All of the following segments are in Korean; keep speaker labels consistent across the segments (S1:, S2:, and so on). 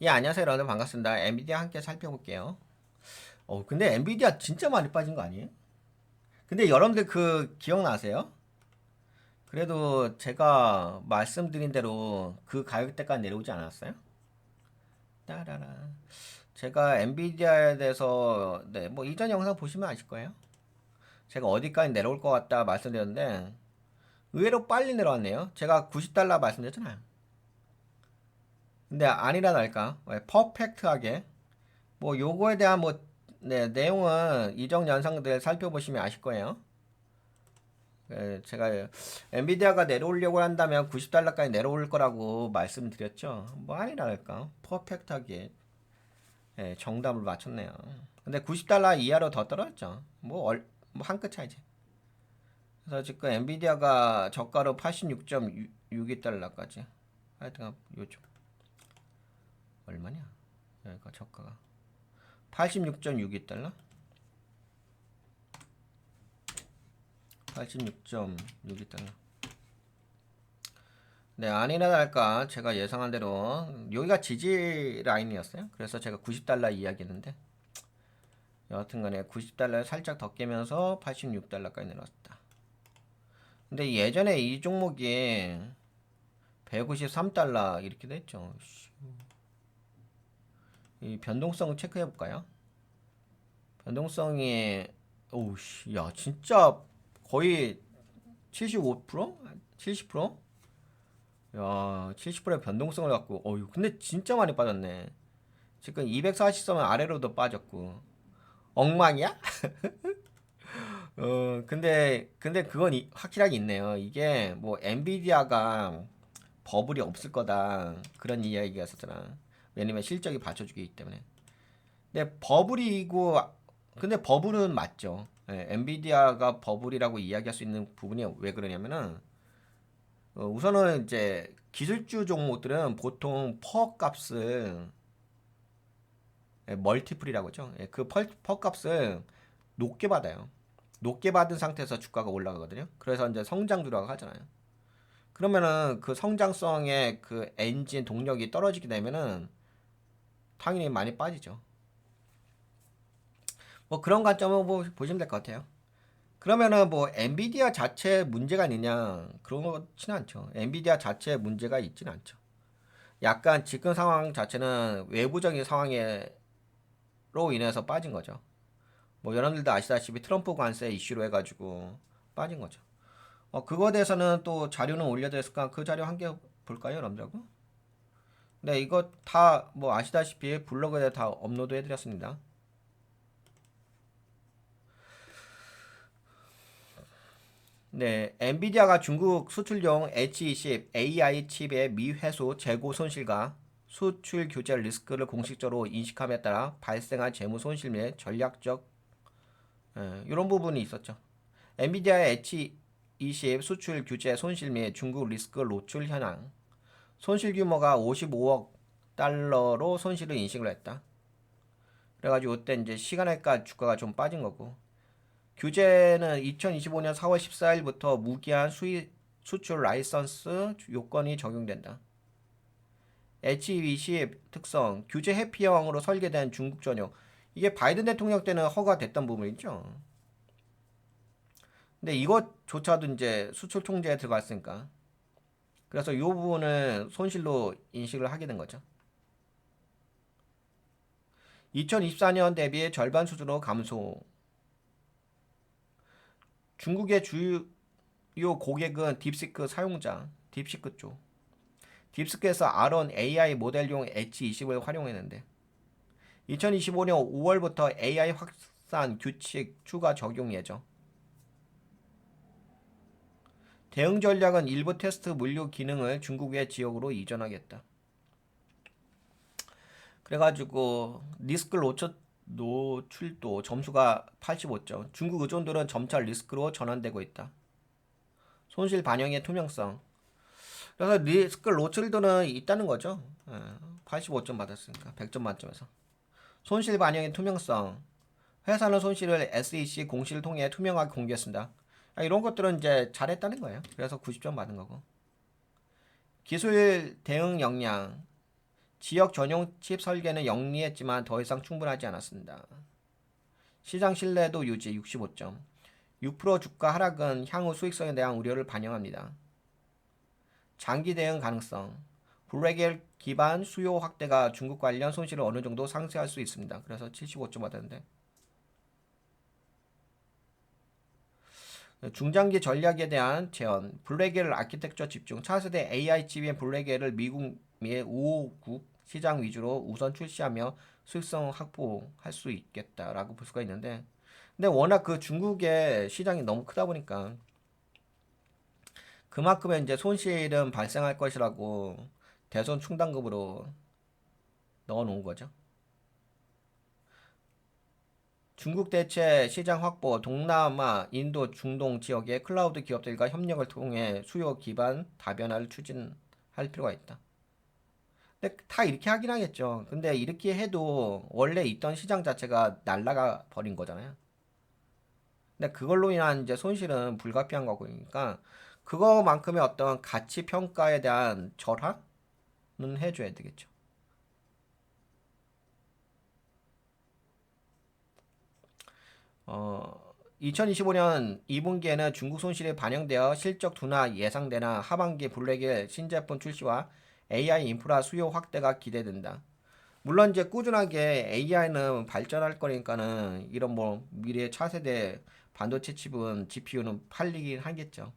S1: 예, 안녕하세요, 여러분. 반갑습니다. 엔비디아 함께 살펴볼게요. 근데 엔비디아 진짜 많이 빠진 거 아니에요? 근데 여러분들 그 기억나세요? 그래도 제가 말씀드린 대로 그 가격대까지 내려오지 않았어요? 따라라. 제가 엔비디아에 대해서 뭐 이전 영상 보시면 아실 거예요. 제가 어디까지 내려올 것 같다 말씀드렸는데 의외로 빨리 내려왔네요. 제가 90달러 말씀드렸잖아요. 근데 아니라 달까? 퍼펙트하게 뭐 요거에 대한 내용은 이전 영상들 살펴보시면 아실 거예요. 제가 엔비디아가 내려오려고 한다면 90달러까지 내려올 거라고 말씀드렸죠. 뭐 아니랄까 퍼펙트하게 정답을 맞췄네요. 근데 90달러 이하로 더 떨어졌죠. 뭐 한 끗 차이지. 그래서 지금 엔비디아가 저가로 86.62달러까지 하여튼 요즘 얼마냐? 여기가 저가가 86.62달러? 86.62달러. 네, 아니나 다를까 제가 예상한 대로 여기가 지지 라인이었어요. 그래서 제가 90달러 이야기했는데 여하튼간에 90달러에 살짝 더 깨면서 86달러까지 내려왔다. 근데 예전에 이 종목이 153달러 이렇게 됐죠. 이 변동성 체크해 볼까요? 변동성이 오우씨, 야 진짜 거의 75%? 70%? 야, 70%의 변동성을 갖고, 근데 진짜 많이 빠졌네. 지금 240선은 아래로도 빠졌고. 엉망이야? 근데 그건 확실하게 있네요. 이게 뭐, 엔비디아가 버블이 없을 거다. 그런 이야기가 있었잖아. 왜냐면 실적이 받쳐주기 때문에. 근데 버블은 맞죠. 엔비디아가 버블이라고 이야기할 수 있는 부분이 왜 그러냐면은, 우선은 이제 기술주 종목들은 보통 퍼 값을 멀티플이라고 하죠. 퍼 값을 높게 받아요. 높게 받은 상태에서 주가가 올라가거든요. 그래서 이제 성장주라고 하잖아요. 그러면은 그 성장성의 그 엔진 동력이 떨어지게 되면은 당연히 많이 빠지죠. 뭐 그런 관점을 보시면 될 것 같아요. 그러면은 뭐 엔비디아 자체에 문제가 있느냐 그런 것 같지는 않죠. 엔비디아 자체에 문제가 있지는 않죠. 약간 지금 상황 자체는 외부적인 상황으로 인해서 빠진 거죠. 뭐 여러분들도 아시다시피 트럼프 관세 이슈로 해가지고 빠진 거죠. 그거에 대해서는 또 자료는 올려드렸을까? 그 자료 한 개 볼까요, 여러분들? 네, 이거 다 뭐 아시다시피 블로그에 다 업로드 해드렸습니다. 네, 엔비디아가 중국 수출용 H20 AI 칩의 미회수 재고 손실과 수출 규제 리스크를 공식적으로 인식함에 따라 발생한 재무 손실 및 전략적 이런 부분이 있었죠. 엔비디아의 H20 수출 규제 손실 및 중국 리스크 노출 현황. 손실 규모가 55억 달러로 손실을 인식을 했다. 그래가지고 이때 이제 시간외가 주가가 좀 빠진 거고. 규제는 2025년 4월 14일부터 무기한 수출 라이선스 요건이 적용된다. H20 특성, 규제 회피형으로 설계된 중국 전용. 이게 바이든 대통령 때는 허가됐던 부분이죠. 근데 이것조차도 이제 수출 통제에 들어갔으니까. 그래서 이 부분을 손실로 인식을 하게 된 거죠. 2024년 대비 절반 수준으로 감소. 중국의 주요 고객은 딥시크 사용자, 딥시크 쪽. 딥시크에서 아론 AI 모델용 H20을 활용했는데 2025년 5월부터 AI 확산 규칙 추가 적용 예정. 대응 전략은 일부 테스트 물류 기능을 중국의 지역으로 이전하겠다. 그래가지고 리스크 노출도 점수가 85점. 중국 의존도는 점차 리스크로 전환되고 있다. 손실 반영의 투명성. 그래서 리스크 노출도는 있다는 거죠. 85점 받았으니까 100점 만점에서. 손실 반영의 투명성. 회사는 손실을 SEC 공시를 통해 투명하게 공개했습니다. 이런 것들은 이제 잘했다는 거예요. 그래서 90점 받은 거고. 기술 대응 역량. 지역 전용 칩 설계는 영리했지만 더 이상 충분하지 않았습니다. 시장 신뢰도 유지 65점. 6% 주가 하락은 향후 수익성에 대한 우려를 반영합니다. 장기 대응 가능성. 블랙엘 기반 수요 확대가 중국 관련 손실을 어느 정도 상쇄할 수 있습니다. 그래서 75점 받았는데 중장기 전략에 대한 제언. 블랙엘 아키텍처 집중. 차세대 AI 칩인 블랙엘을 미국 미 5국 시장 위주로 우선 출시하며 수익성 확보할 수 있겠다라고 볼 수가 있는데, 근데 워낙 그 중국의 시장이 너무 크다 보니까 그만큼의 이제 손실은 발생할 것이라고 대손 충당금으로 넣어 놓은 거죠. 중국 대체 시장 확보, 동남아, 인도, 중동 지역의 클라우드 기업들과 협력을 통해 수요 기반 다변화를 추진할 필요가 있다. 근데 다 이렇게 하긴 하겠죠. 근데 이렇게 해도 원래 있던 시장 자체가 날라가 버린 거잖아요. 근데 그걸로 인한 이제 손실은 불가피한 거니까 그거만큼의 어떤 가치 평가에 대한 절하는 해줘야 되겠죠. 2025년 2분기에는 중국 손실이 반영되어 실적 둔화 예상되나 하반기 블랙의 신제품 출시와 AI 인프라 수요 확대가 기대된다. 물론 이제 꾸준하게 AI는 발전할 거니까는 이런 뭐 미래 차세대 반도체 칩은 GPU는 팔리긴 하겠죠.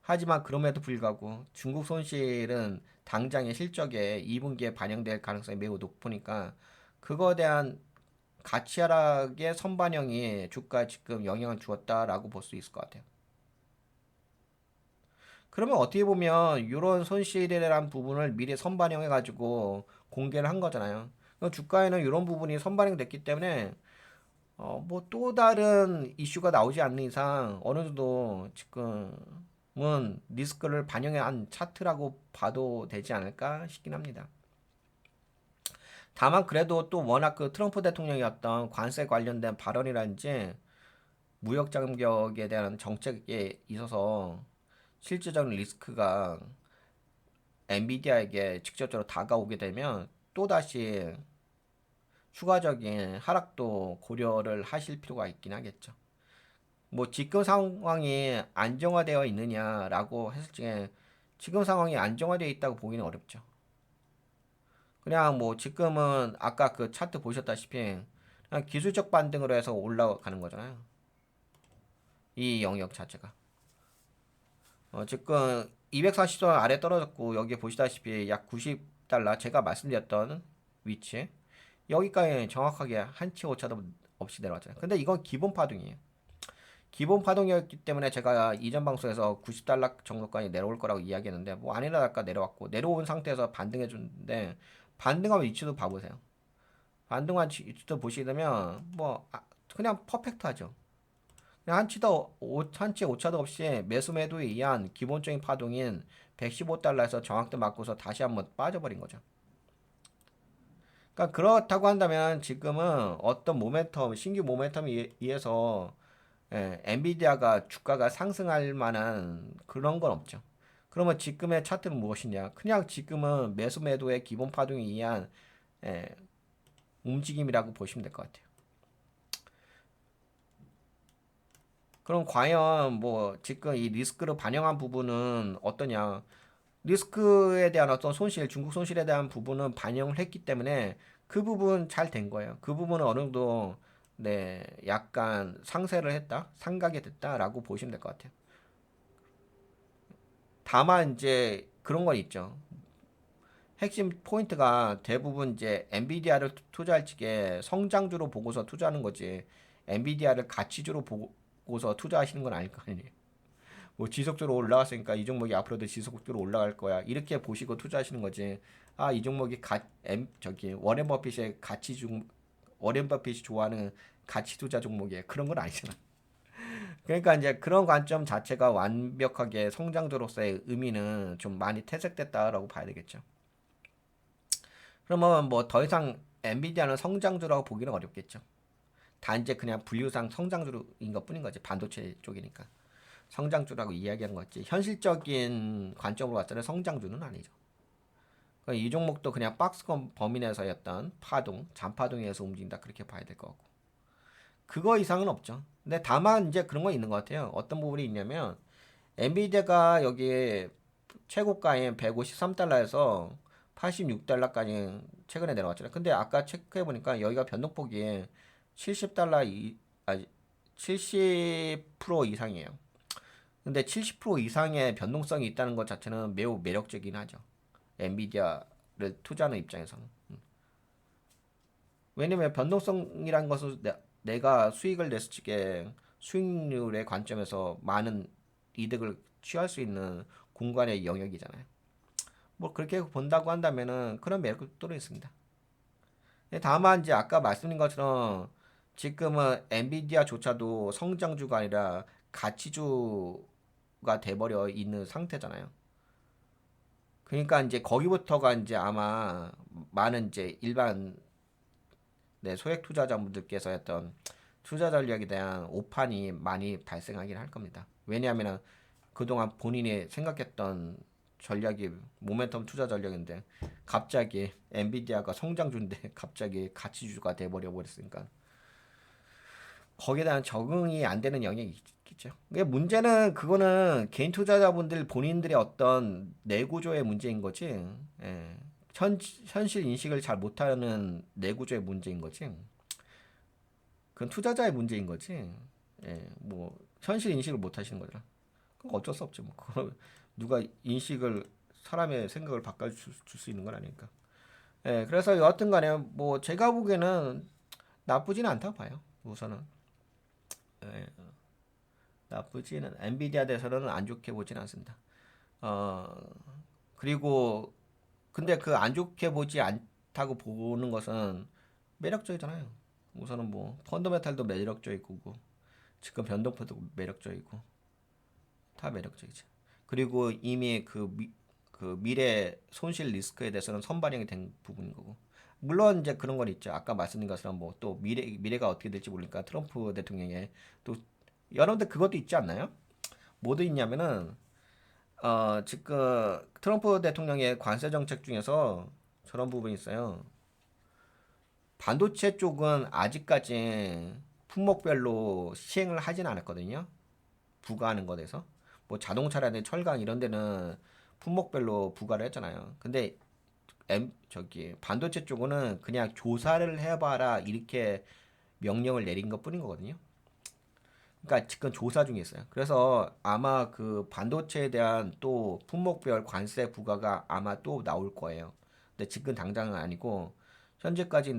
S1: 하지만 그럼에도 불구하고 중국 손실은 당장의 실적에 2분기에 반영될 가능성이 매우 높으니까 그거에 대한 가치 하락의 선반영이 주가에 지금 영향을 주었다라고 볼 수 있을 것 같아요. 그러면 어떻게 보면 이런 손실이라는 부분을 미리 선반영해 가지고 공개를 한 거잖아요. 주가에는 이런 부분이 선반영됐기 때문에 뭐 또 다른 이슈가 나오지 않는 이상 어느 정도 지금은 리스크를 반영한 차트라고 봐도 되지 않을까 싶긴 합니다. 다만 그래도 또 워낙 그 트럼프 대통령이 어떤 관세 관련된 발언이라든지 무역 장벽에 대한 정책에 있어서 실질적인 리스크가 엔비디아에게 직접적으로 다가오게 되면 또다시 추가적인 하락도 고려를 하실 필요가 있긴 하겠죠. 뭐 지금 상황이 안정화되어 있느냐라고 했을 적에 지금 상황이 안정화되어 있다고 보기는 어렵죠. 그냥 뭐 지금은 아까 그 차트 보셨다시피 그냥 기술적 반등으로 해서 올라가는 거잖아요. 이 영역 자체가. 지금 240선 아래 떨어졌고 여기 보시다시피 약 90달러 제가 말씀드렸던 위치 여기까지 정확하게 한치 오차도 없이 내려왔잖아요. 근데 이건 기본 파동이에요. 기본 파동이었기 때문에 제가 이전 방송에서 90달러 정도까지 내려올 거라고 이야기했는데 뭐 아니나 다를까 내려왔고 내려온 상태에서 반등해 줬는데 반등한 위치도 봐보세요. 반등한 위치도 보시면 뭐 그냥 퍼펙트하죠. 그냥 한치 오차도 없이 매수 매도에 의한 기본적인 파동인 115달러에서 저항대 맞고서 다시 한번 빠져버린 거죠. 그러니까 그렇다고 한다면 지금은 어떤 모멘텀, 신규 모멘텀에 의해서 엔비디아가 주가가 상승할 만한 그런 건 없죠. 그러면 지금의 차트는 무엇이냐? 그냥 지금은 매수 매도의 기본 파동에 의한 예, 움직임이라고 보시면 될 것 같아요. 그럼 과연 뭐 지금 이 리스크를 반영한 부분은 어떠냐? 리스크에 대한 어떤 손실, 중국 손실에 대한 부분은 반영을 했기 때문에 그 부분 잘 된 거예요. 그 부분은 어느 정도 네, 약간 상쇄를 했다, 상각이 됐다라고 보시면 될 것 같아요. 다만 이제 그런 건 있죠. 핵심 포인트가 대부분 이제 엔비디아를 투자할 적에 성장주로 보고서 투자하는 거지. 엔비디아를 가치주로 보고서 투자하시는 건 아닐 거 아니에요. 뭐 지속적으로 올라갔으니까 이 종목이 앞으로도 지속적으로 올라갈 거야. 이렇게 보시고 투자하시는 거지. 아, 이 종목이 저기 워렌 버핏이 좋아하는 가치 투자 종목이에요. 그런 건 아니잖아. 그러니까 이제 그런 관점 자체가 완벽하게 성장주로서의 의미는 좀 많이 퇴색됐다라고 봐야 되겠죠. 그러면 뭐 더 이상 엔비디아는 성장주라고 보기는 어렵겠죠. 단지 그냥 분류상 성장주인 것 뿐인 거지. 반도체 쪽이니까. 성장주라고 이야기하는 거지. 현실적인 관점으로 봤을 때는 성장주는 아니죠. 그러니까 이 종목도 그냥 박스권 범위 내에서였던 파동, 잔파동에서 움직인다 그렇게 봐야 될 것 같고. 그거 이상은 없죠. 근데 다만 이제 그런 거 있는 것 같아요. 어떤 부분이 있냐면 엔비디아가 여기 최고가인 153달러에서 86달러까지 최근에 내려왔잖아요. 근데 아까 체크해 보니까 여기가 변동폭이 70달러 아니 70% 이상이에요. 근데 70% 이상의 변동성이 있다는 것 자체는 매우 매력적이긴 하죠. 엔비디아를 투자하는 입장에서는. 왜냐면 변동성이란 것은 내가 수익을 냈을 적에 수익률의 관점에서 많은 이득을 취할 수 있는 공간의 영역이잖아요. 뭐 그렇게 본다고 한다면은 그런 매력도 있습니다. 다만 이제 아까 말씀드린 것처럼 지금은 엔비디아조차도 성장주가 아니라 가치주가 돼버려 있는 상태잖아요. 그러니까 이제 거기부터가 이제 아마 많은 이제 일반 소액 투자자분들께서 했던 투자 전략에 대한 오판이 많이 발생하긴 할 겁니다. 왜냐하면 그동안 본인이 생각했던 전략이 모멘텀 투자 전략인데 갑자기 엔비디아가 성장주인데 갑자기 가치주가 돼버려 버렸으니까 거기에 대한 적응이 안 되는 영역이 있겠죠. 근데 문제는 그거는 개인 투자자분들 본인들의 어떤 내구조의 문제인 거지. 예. 현실 인식을 잘 못하는 내구조의 문제인 거지. 그건 투자자의 문제인 거지. 예, 뭐 현실 인식을 못 하시는 거잖아. 그건 어쩔 수 없죠. 뭐 그걸 누가 인식을 사람의 생각을 바꿔줄 수 있는 건 아니니까. 예, 그래서 여하튼 간에 뭐 제가 보기에는 나쁘지는 않다고 봐요. 우선은 예, 나쁘지는 엔비디아 대해서는 안 좋게 보지는 않습니다. 어 그리고 근데 그 안 좋게 보지 않다고 보는 것은 매력적이잖아요. 우선은 뭐 펀더멘탈도 매력적이고 지금 변동폭도 매력적이고 다 매력적이죠. 그리고 이미 그 미래 손실 리스크에 대해서는 선반영이 된 부분인 거고. 물론 이제 그런 건 있죠. 아까 말씀드린 것처럼 뭐 또 미래가 어떻게 될지 모르니까 트럼프 대통령의 또 여러분들 그것도 있지 않나요? 뭐도 있냐면은 지금 트럼프 대통령의 관세 정책 중에서 저런 부분이 있어요. 반도체 쪽은 아직까지 품목별로 시행을 하진 않았거든요. 부과하는 것에서 뭐 자동차라든지 철강 이런 데는 품목별로 부과를 했잖아요. 근데 저기 반도체 쪽은 그냥 조사를 해봐라 이렇게 명령을 내린 것 뿐인 거거든요. 그러니까 지금 조사 중에 있어요. 그래서 아마 그 반도체에 대한 또 품목별 관세 부과가 아마 또 나올 거예요. 근데 지금 당장은 아니고 현재까지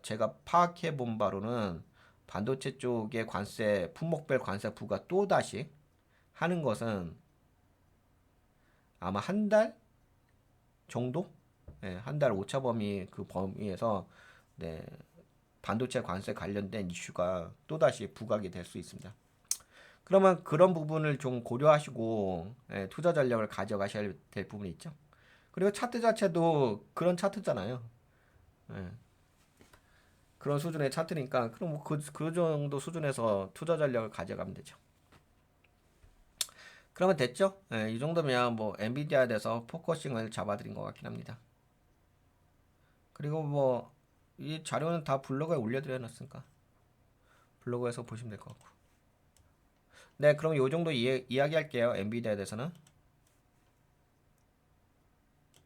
S1: 제가 파악해 본 바로는 반도체 쪽의 관세 품목별 관세 부과 또 다시 하는 것은 아마 한 달 정도? 네, 한 달 오차 범위 그 범위에서 네, 반도체 관세 관련된 이슈가 또다시 부각이 될 수 있습니다. 그러면 그런 부분을 좀 고려하시고 투자 전략을 가져가셔야 될 부분이 있죠. 그리고 차트 자체도 그런 차트잖아요. 예, 그런 수준의 차트니까 그럼 뭐 그 정도 수준에서 투자 전략을 가져가면 되죠. 그러면 됐죠? 이 정도면 뭐 엔비디아에 대해서 포커싱을 잡아드린 것 같긴 합니다. 그리고 뭐 이 자료는 다 블로그에 올려드려 놨으니까 블로그에서 보시면 될 것 같고. 네, 그럼 요 정도 이야기할게요. 엔비디아에 대해서는.